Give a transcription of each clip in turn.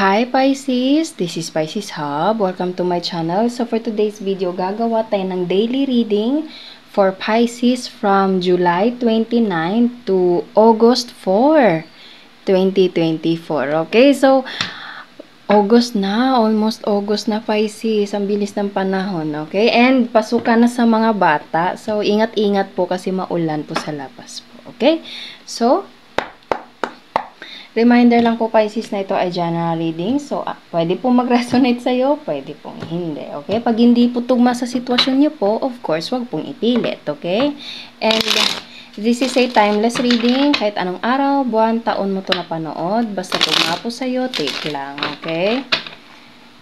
Hi Pisces! This is Pisces Hub. Welcome to my channel. So for today's video, gagawa tayo ng daily reading for Pisces from July 29 to August 4, 2024. Okay, so August na. Almost August na, Pisces. Ang bilis ng panahon. Okay, and pasukan na sa mga bata. So ingat-ingat po kasi maulan po sa labas po. Okay, so reminder lang po, Pisces, na ito ay general reading. So, pwede po mag-resonate sa'yo, pwede pong hindi. Okay? Pag hindi po tugma sa sitwasyon nyo po, of course, wag pong ipilit. Okay? And this is a timeless reading. Kahit anong araw, buwan, taon mo to napanood. Basta tugma po sa'yo, take lang. Okay?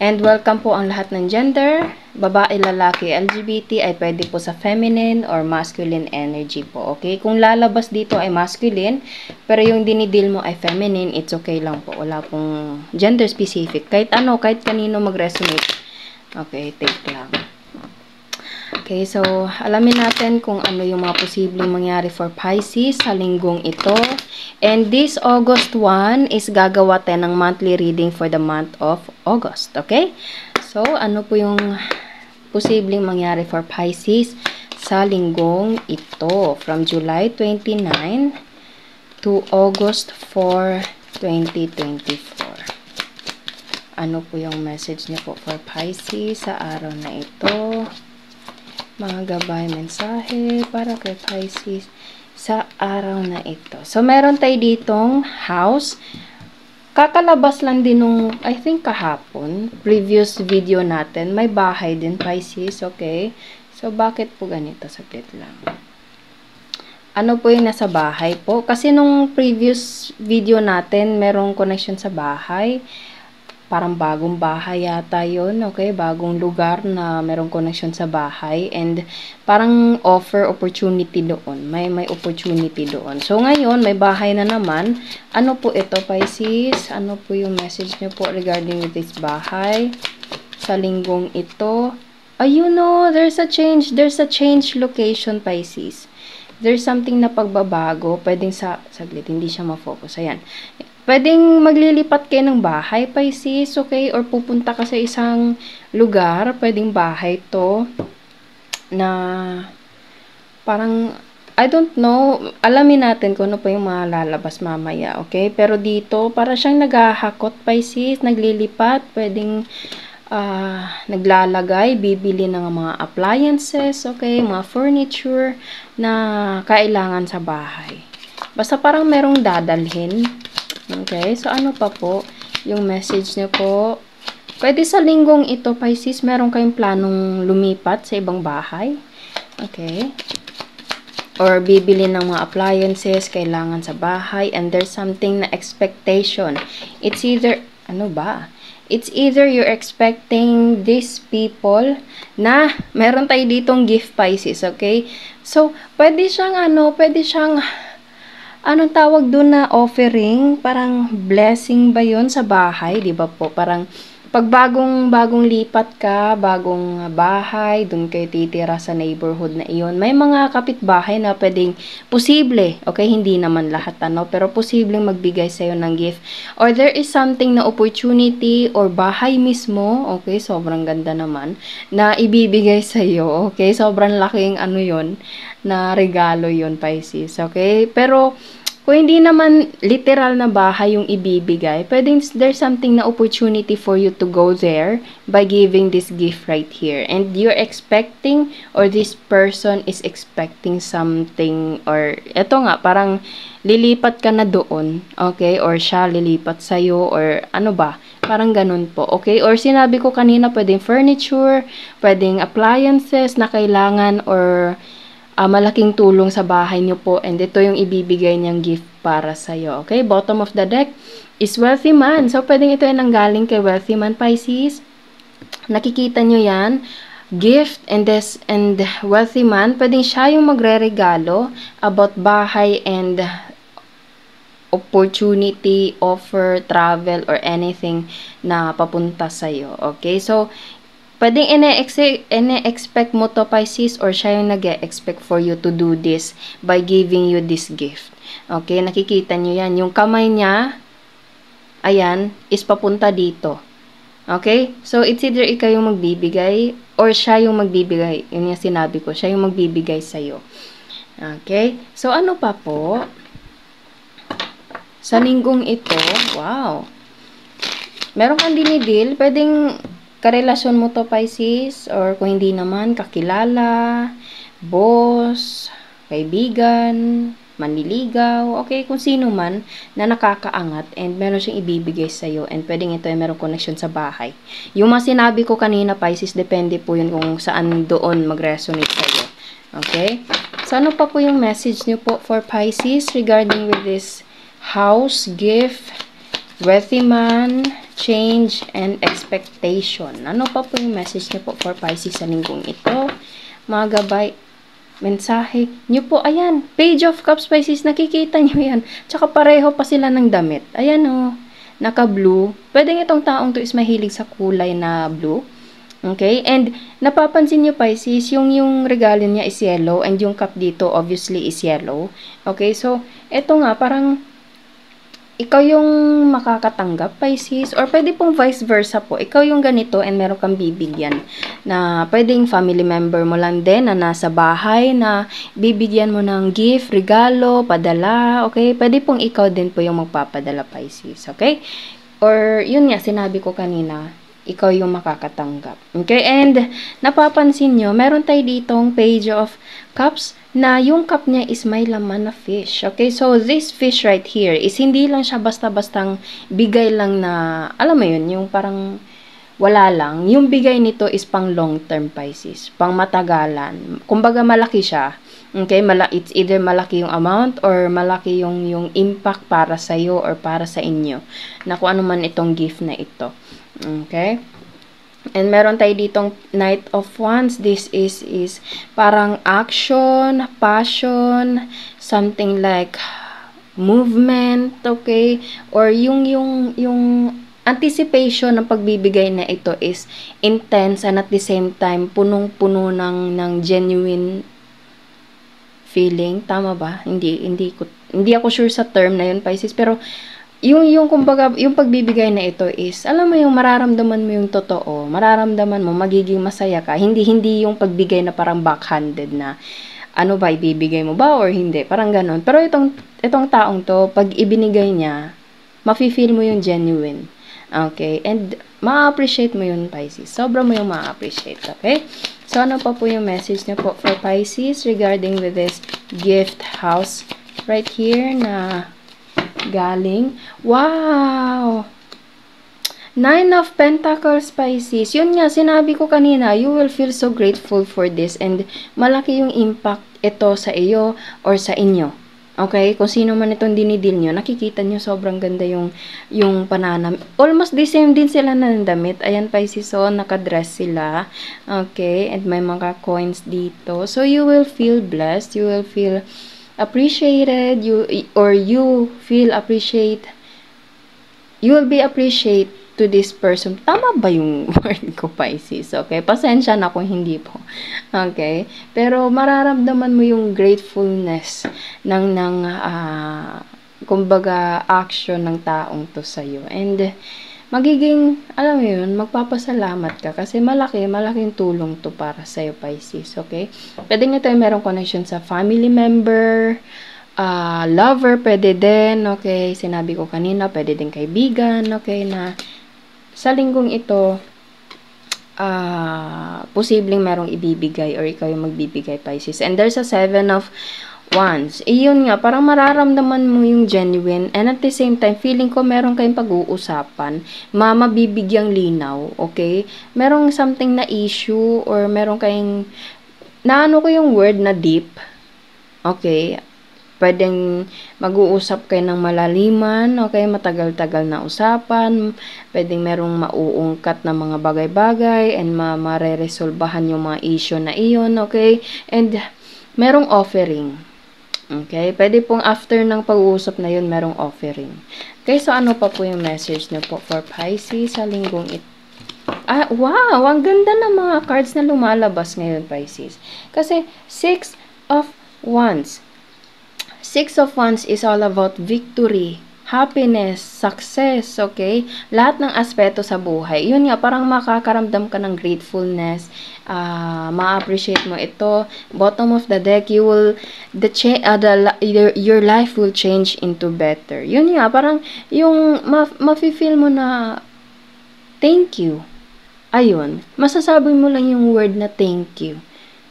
And welcome po ang lahat ng gender. Babae, lalaki, LGBT ay pwede po sa feminine or masculine energy po. Okay? Kung lalabas dito ay masculine, pero yung dinidil mo ay feminine, it's okay lang po. Wala pong gender specific. Kahit ano, kahit kanino mag-resonate. Okay, take lang. Okay, so alamin natin kung ano yung mga posibleng mangyari for Pisces sa linggong ito. And this August 1 is gagawa tayo ng monthly reading for the month of August. Okay? So, ano po yung posibleng mangyari for Pisces sa linggong ito from July 29 to August 4, 2024. Ano po yung message niyo po for Pisces sa araw na ito? Mga gabay, mensahe para kay Pisces sa araw na ito. So, meron tayo ditong house. Kakalabas lang din nung, I think kahapon, previous video natin. May bahay din, Pisces, okay? So, bakit po ganito? Saglit lang. Ano po yung nasa bahay po? Kasi nung previous video natin, merong connection sa bahay. Parang bagong bahay yata yun, okay? Bagong lugar na merong connection sa bahay. And parang offer opportunity doon. May opportunity doon. So, ngayon, may bahay na naman. Ano po ito, Pisces? Ano po yung message nyo po regarding with this bahay? Sa linggong ito. Ayun o, there's a change. There's a change location, Pisces. There's something na pagbabago. Pwedeng saglit, hindi siya ma-focus. Ayan. Pwedeng maglilipat kayo ng bahay, Pisces, okay? Or pupunta ka sa isang lugar, pwedeng bahay to, na parang, I don't know, alamin natin kung ano pa yung mga lalabas mamaya, okay? Pero dito, para siyang naghahakot, Pisces, naglilipat, pwedeng naglalagay, bibili ng mga appliances, okay? Mga furniture na kailangan sa bahay. Basta parang merong dadalhin. Okay, so ano pa po yung message niyo po? Pwede sa linggong ito, Pisces, meron kayong planong lumipat sa ibang bahay. Okay. Or bibili ng mga appliances, kailangan sa bahay, and there's something na expectation. It's either, ano ba? It's either you're expecting these people na meron tayo ditong gift, Pisces, okay? So, pwede siyang anong tawag doon na offering? Parang blessing ba yun sa bahay? Di ba po? Parang pag bagong lipat ka, bagong bahay, doon kayo titira sa neighborhood na iyon. May mga kapitbahay na pwedeng posible, okay? Hindi naman lahat ano, pero posibleng magbigay sa'yo ng gift. Or there is something na opportunity or bahay mismo, okay? Sobrang ganda naman, na ibibigay sa'yo, okay? Sobrang laking ano yun, na regalo yun, Pisces, okay? Pero kung hindi naman literal na bahay yung ibibigay, pwedeng there's something na opportunity for you to go there by giving this gift right here. And you're expecting, or this person is expecting something, or eto nga, parang lilipat ka na doon, okay? Or siya lilipat sa'yo, or ano ba? Parang ganun po, okay? Or sinabi ko kanina, pwedeng furniture, pwedeng appliances na kailangan, or malaking tulong sa bahay nyo po, and ito yung ibibigay niyang gift para sa'yo. Okay? Bottom of the deck is wealthy man. So, pwedeng ito yung nanggaling kay wealthy man, Pisces. Nakikita nyo yan. Gift and wealthy man. Pwedeng siya yung magre-regalo about bahay and opportunity, offer, travel, or anything na papunta sa'yo. Okay? So, pwedeng ine-expect mo to, Pisces, or siya yung nag-e-expect for you to do this by giving you this gift. Okay, nakikita nyo yan. Yung kamay niya, ayan, is papunta dito. Okay? So, it's either ikaw yung magbibigay or siya yung magbibigay. Yun yung sinabi ko, siya yung magbibigay sa'yo. Okay? So, ano pa po? Sa linggong ito, wow. Meron kang dinidil, pwedeng karelasyon mo to, Pisces, or kung hindi naman, kakilala, boss, kaibigan, manliligaw, okay, kung sino man na nakakaangat and meron siyang ibibigay sa'yo and pwedeng ito ay meron connection sa bahay. Yung mga sinabi ko kanina, Pisces, depende po yun kung saan doon mag-resonate sa'yo. Okay? So, ano pa po yung message niyo po for Pisces regarding with this house, gift, wealthy man, change, and expectation? Ano pa po yung message niyo po for Pisces sa linggong ito? Mga gabay, mensahe niyo po, ayan, Page of Cups, Pisces, nakikita niyo yan. Tsaka pareho pa sila ng damit. Ayan o, naka-blue. Pwedeng itong taong to is mahilig sa kulay na blue. Okay? And napapansin niyo, Pisces, yung regalo niya is yellow and yung cup dito obviously is yellow. Okay? So, eto nga, parang ikaw yung makakatanggap, Pisces, or pwede pong vice versa po. Ikaw yung ganito and meron kang bibigyan na pwedeng family member mo lang din na nasa bahay na bibigyan mo ng gift, regalo, padala, okay? Pwede pong ikaw din po yung magpapadala, Pisces, okay? Or, yun nga, sinabi ko kanina, ikaw yung makakatanggap. Okay? And, napapansin nyo, meron tayo ditong Page of Cups na yung cup niya is may laman na fish. Okay? So, this fish right here is hindi lang siya basta-bastang bigay lang na, alam mo yun, yung parang wala lang. Yung bigay nito is pang long-term, Pisces. Pang matagalan. Kumbaga, malaki siya. Okay? It's either malaki yung amount or malaki yung impact para sa'yo or para sa inyo. Na kung ano man itong gift na ito. Okay? And meron tayo ditong Knight of Wands. This is parang action, passion, something like movement, okay? Or yung anticipation ng pagbibigay na ito is intense and at the same time punong-puno ng genuine feeling. Tama ba? Hindi ako sure sa term na yun, Pisces, pero yung kumbaga, yung pagbibigay na ito is, alam mo yung mararamdaman mo yung totoo, mararamdaman mo, magiging masaya ka, hindi yung pagbigay na parang backhanded na, ano ba, ibibigay mo ba or hindi, parang ganun. Pero itong taong to, pag ibinigay niya, mafe-feel mo yung genuine. Okay? And, ma-appreciate mo yun, Pisces. Sobra mo yung ma-appreciate, okay? So, ano pa po yung message niya po for Pisces regarding with this gift house right here na galing. Wow! 9 of Pentacles, Pisces. Yun nga, sinabi ko kanina, you will feel so grateful for this and malaki yung impact ito sa iyo or sa inyo. Okay? Kung sino man itong dinidil nyo, nakikita nyo sobrang ganda yung pananam. Almost the same din sila ng damit. Ayan, Pisces, so nakadress sila. Okay? And may mga coins dito. So, you will feel blessed. You will feel appreciated, you will be appreciate to this person. Tama ba yung word ko, Pisces? Okay, pasensya na kung hindi po. Okay, pero mararamdaman mo yung gratefulness ng kumbaga action ng taong to sa'yo. And magiging, alam mo yun, magpapasalamat ka kasi malaking tulong to para sa'yo, Pisces, okay? Pwede nga tayo merong connection sa family member, lover, pwede din, okay? Sinabi ko kanina, pwede din kaibigan, okay? Na sa linggong ito, posibleng merong ibibigay or ikaw yung magbibigay, Pisces. And there's a 7 of Wands. Iyon nga, parang mararamdaman mo yung genuine and at the same time, feeling ko meron kayong pag-uusapan, mabibigyang linaw, okay? Merong something na issue or meron kayong, naano ko yung word na deep, okay? Pwedeng mag-uusap kayo ng malaliman, okay? Matagal-tagal na usapan, pwedeng merong mauungkat na mga bagay-bagay and mareresolbahan yung mga issue na iyon, okay? And merong offering. Okay? Pwede pong after ng pag-uusap na yun, merong offering. Okay, so ano pa po yung message niyo po for Pisces sa linggong ito? Wow! Ang ganda ng mga cards na lumalabas ngayon, Pisces. Kasi, 6 of Wands. 6 of Wands is all about victory, happiness, success, okay? Lahat ng aspeto sa buhay. Yun nga, parang makakaramdam ka ng gratefulness, ma-appreciate mo ito. Bottom of the deck, you will, your life will change into better. Yun nga, parang yung mafe-feel mo na thank you. Ayun, masasabi mo lang yung word na thank you.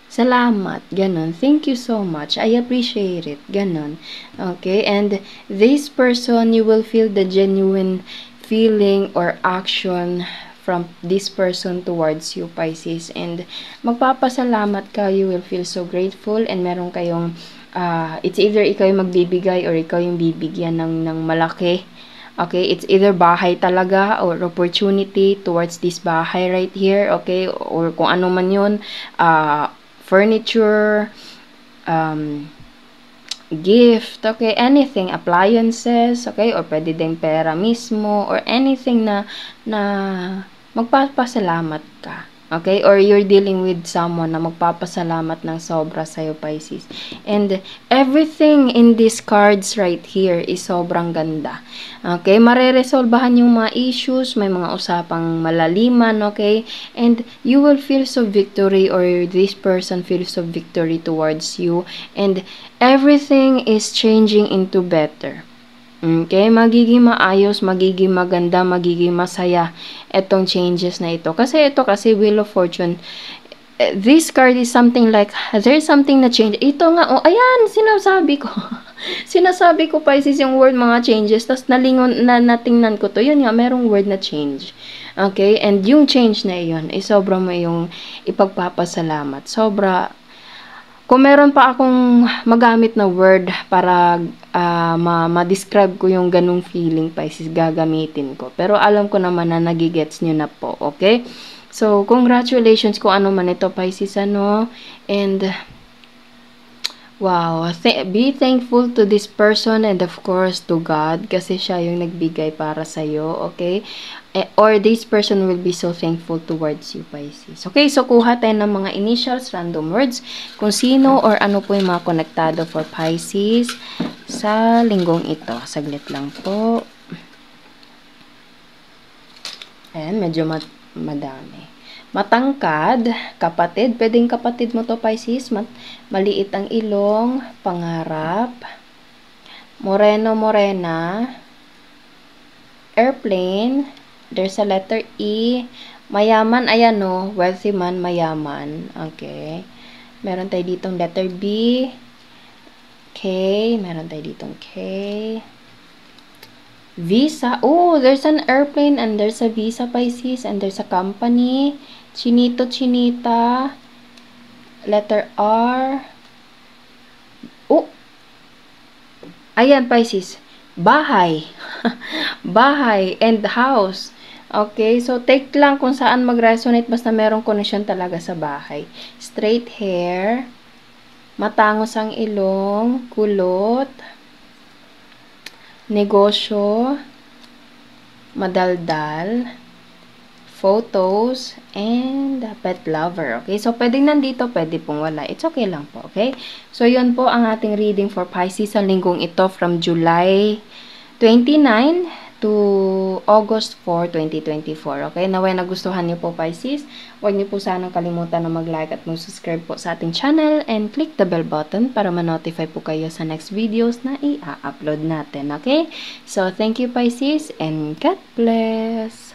Salamat, ganon. Thank you so much. I appreciate it, ganon. Okay, and this person, you will feel the genuine feeling or action from this person towards you, Pisces. And magpapasalamat ka, you will feel so grateful, and meron kayong, it's either ikaw yung magbibigay or ikaw yung bibigyan ng malaki. Okay, it's either bahay talaga or opportunity towards this bahay right here, okay, or kung ano man yun, furniture, gift, okay, anything, appliances, okay, or pwede din pera mismo, or anything na magpapasalamat ka. Okay? Or you're dealing with someone na magpapasalamat ng sobra sa'yo, Pisces. And everything in these cards right here is sobrang ganda. Okay? Mareresolbahan yung mga issues, may mga usapang malaliman, okay? And you will feel so victory, or this person feels so victory towards you. And everything is changing into better. Okay, magiging maayos, magiging maganda, magiging masaya itong changes na ito. Kasi ito kasi Wheel of Fortune, this card is something like, there's something na change. Ito nga, oh, ayan, sinasabi ko. Sinasabi ko, Pisces, yung word mga changes, tapos natingnan ko to, yun nga, merong word na change. Okay, and yung change na yun, sobra mo yung ipagpapasalamat. Sobra. Kung meron pa akong magamit na word para ma-describe ko yung ganung feeling, Pisces, gagamitin ko. Pero alam ko naman na nagigets nyo na po, okay? So, congratulations kung ano man ito, Pisces, ano? And, wow, be thankful to this person and of course to God kasi siya yung nagbigay para sa'yo, okay? Or this person will be so thankful towards you, Pisces. Okay, so kuha tayo ng mga initials, random words, kung sino or ano po yung mga konektado for Pisces sa linggong ito. Saglit lang po. Ayan, medyo madami. Matangkad, kapatid. Pwedeng kapatid mo to, Pisces. Maliit ang ilong, pangarap. Moreno, morena. Airplane. There's a letter E. Mayaman, ayan o. Wealthy man, mayaman. Okay. Meron tayo ditong letter B. K. Meron tayo ditong K. Visa. Oh, there's an airplane and there's a visa, Pisces. And there's a company. Chinito, chinita. Letter R. Oh. Ayan, Pisces. Bahay. Bahay and house. Okay, so take lang kung saan mag-resonate basta merong connection talaga sa bahay. Straight hair, matangos ang ilong, kulot, negosyo, madaldal, photos, and pet lover. Okay, so pwedeng nandito, pwede pong wala. It's okay lang po, okay? So, yun po ang ating reading for Pisces sa linggong ito from July 29 to August 4, 2024. Okay? Naway nagustuhan niyo po, Pisces. Huwag niyo po sanang kalimutan na mag-like at mag-subscribe po sa ating channel and click the bell button para ma-notify po kayo sa next videos na i-upload natin. Okay? So, thank you, Pisces, and God bless!